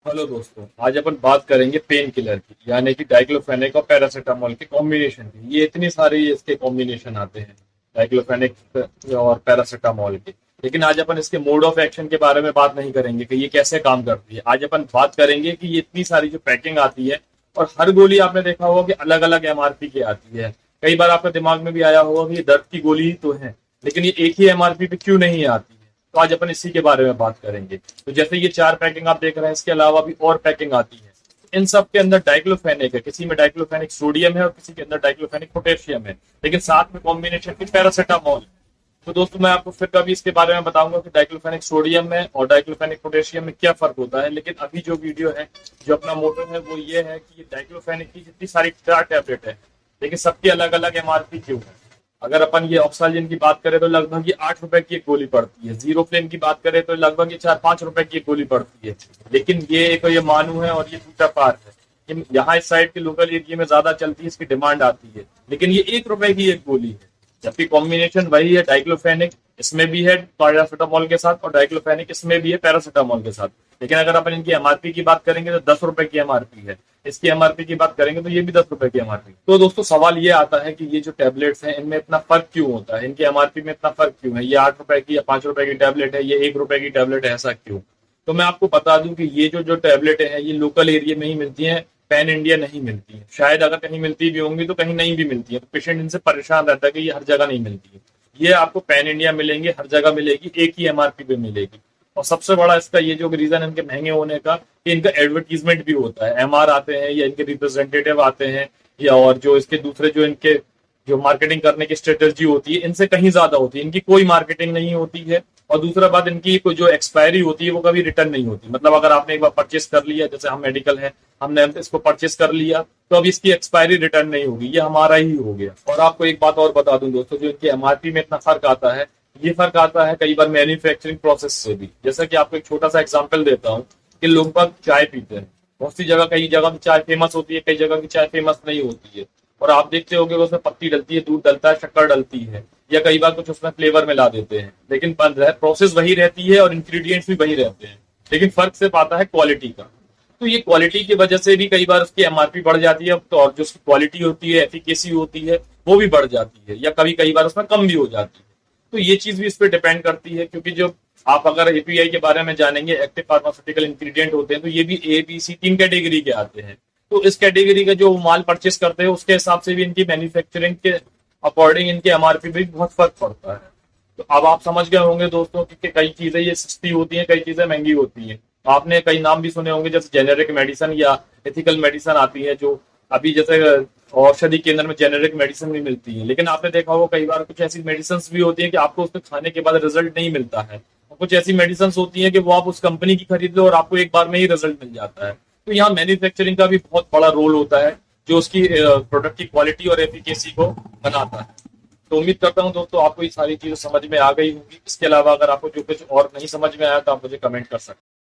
Hello दोस्तों, आज अपन बात करेंगे पेन किलर की, यानी कि डाइक्लोफेनेक और पैरासीटामोल के कॉम्बिनेशन की। ये इतनी सारे इसके कॉम्बिनेशन आते हैं डाइक्लोफेनेक और पैरासीटामोल के। लेकिन आज अपन इसके मोड ऑफ एक्शन के बारे में बात नहीं करेंगे कि ये कैसे काम करती है। आज अपन बात करेंगे कि ये इतनी सारी जो पैकिंग आती है, और हर गोली आपने देखा होगा कि अलग अलग एमआरपी की आती है। कई बार आपके दिमाग में भी आया होगा कि ये दर्द की गोली ही तो है, लेकिन ये एक ही एमआरपी पे क्यों नहीं आती है। तो आज अपन इसी के बारे में बात करेंगे। तो जैसे ये 4 पैकिंग आप देख रहे हैं, इसके अलावा भी और पैकिंग आती है। इन सब के अंदर डाइक्लोफेनेक है, किसी में डाइक्लोफेनेक सोडियम है और किसी के अंदर डाइक्लोफेनेक पोटेशियम है, लेकिन साथ में कॉम्बिनेशन की पैरासीटामोल। तो दोस्तों, मैं आपको फिर कभी इसके बारे में बताऊंगा कि डाइक्लोफेनेक सोडियम में और डाइक्लोफेनेक पोटेशियम में क्या फर्क होता है। लेकिन अभी जो वीडियो है, जो अपना मोटो है, वो ये है कि ये डाइक्लोफेनेक की जितनी सारी 4 टैबलेट है, लेकिन सबकी अलग अलग एमआरपी क्यों है। अगर अपन ये ऑक्साजिन की बात करें तो लगभग ये 8 रुपए की एक गोली पड़ती है। जीरो फ्लेम की बात करें तो लगभग ये 4-5 रुपए की एक गोली पड़ती है। लेकिन ये एक ये मानू है और ये टूटा पार है। यहाँ इस साइड के लोकल एरिया में ज्यादा चलती है, इसकी डिमांड आती है, लेकिन ये 1 रुपए की एक गोली है। जबकि कॉम्बिनेशन वही है, डाइक्लोफेनिक इसमें भी है पैरासीटामोल के साथ और डाइक्लोफेनिक इसमें भी है पैरासीटामोल के साथ। लेकिन अगर अपन इनकी एमआरपी की बात करेंगे तो 10 रुपए की एमआरपी है। इसकी एमआरपी की बात करेंगे तो ये भी 10 रुपए की एमआरपी। तो दोस्तों, सवाल ये आता है कि ये जो टैबलेट्स हैं, इनमें इतना फर्क क्यों होता है, इनकी एमआरपी में इतना फर्क क्यों है। ये 8 रुपए की या 5 रुपए की टैबलेट है, ये 1 रुपए की टैबलेट है, ऐसा क्यों। तो मैं आपको बता दूं कि ये जो जो टैबलेट है, ये लोकल एरिया में ही मिलती है, पैन इंडिया नहीं मिलती है। शायद अगर कहीं मिलती भी होंगी तो कहीं नहीं भी मिलती है, तो पेशेंट इनसे परेशान रहता है कि ये हर जगह नहीं मिलती है। ये आपको पैन इंडिया मिलेंगे, हर जगह मिलेगी, एक ही एमआरपी पे मिलेगी। और सबसे बड़ा इसका ये जो रीजन इनके महंगे होने का, कि इनका एडवर्टीजमेंट भी होता है। एमआर आते हैं या इनके रिप्रेजेंटेटिव आते हैं, या और जो इसके दूसरे जो इनके जो मार्केटिंग करने की स्ट्रेटेजी होती है, इनसे कहीं ज्यादा होती है। इनकी कोई मार्केटिंग नहीं होती है। और दूसरा बात, इनकी कोई जो एक्सपायरी होती है वो कभी रिटर्न नहीं होती। मतलब अगर आपने एक बार परचेस कर लिया, जैसे हम मेडिकल है, हमने इसको परचेस कर लिया, तो अब इसकी एक्सपायरी रिटर्न नहीं होगी, ये हमारा ही हो गया। और आपको एक बात और बता दूं दोस्तों, जो इनकी एमआरपी में इतना फर्क आता है, ये फर्क आता है कई बार मैन्युफैक्चरिंग प्रोसेस से भी। जैसा कि आपको एक छोटा सा एग्जांपल देता हूँ कि लोग बाग चाय पीते हैं, बहुत सी जगह, कई जगह की चाय फेमस होती है, कई जगह की चाय फेमस नहीं होती है। और आप देखते होंगे उसमें पत्ती डलती है, दूध डलता है, शक्कर डलती है, या कई बार कुछ उसमें फ्लेवर मिला देते हैं। लेकिन प्रोसेस वही रहती है और इंग्रेडिएंट्स भी वही रहते हैं, लेकिन फर्क सिर्फ आता है क्वालिटी का। तो ये क्वालिटी की वजह से भी कई बार उसकी एमआरपी बढ़ जाती है, तो और जो उसकी क्वालिटी होती है, एफिकेसी होती है, वो भी बढ़ जाती है, या कभी कई बार उसमें कम भी हो जाती है। तो ये चीज भी इस पर डिपेंड करती है, क्योंकि जो आप अगर एपीआई के बारे में जानेंगे, एक्टिव फार्मास्यूटिकल इंग्रेडिएंट होते हैं, तो ये भी ए बी सी 3 कैटेगरी के आते हैं। तो इस कैटेगरी का जो माल परचेस करते हैं, उसके हिसाब से भी इनकी मैन्युफैक्चरिंग के अकॉर्डिंग इनके एमआरपी में बहुत फर्क पड़ता है। तो अब आप समझ गए होंगे दोस्तों कि कई चीजें ये सस्ती होती हैं, कई चीजें महंगी होती हैं। आपने कई नाम भी सुने होंगे, जैसे जेनेरिक मेडिसिन या एथिकल मेडिसिन आती है, जो अभी जैसे औषधि केंद्र में जेनेरिक मेडिसिन भी मिलती है। लेकिन आपने देखा होगा कई बार कुछ ऐसी मेडिसिन भी होती है कि आपको उसको खाने के बाद रिजल्ट नहीं मिलता है। और कुछ ऐसी मेडिसिन होती है कि वो आप उस कंपनी की खरीद लो और आपको एक बार में ही रिजल्ट मिल जाता है। तो यहाँ मैन्युफैक्चरिंग का भी बहुत बड़ा रोल होता है, जो उसकी प्रोडक्ट की क्वालिटी और एफिकेसी को बनाता है। तो उम्मीद करता हूँ दोस्तों, आपको ये सारी चीजें समझ में आ गई होंगी। इसके अलावा अगर आपको जो कुछ और नहीं समझ में आया तो आप मुझे कमेंट कर सकते हैं।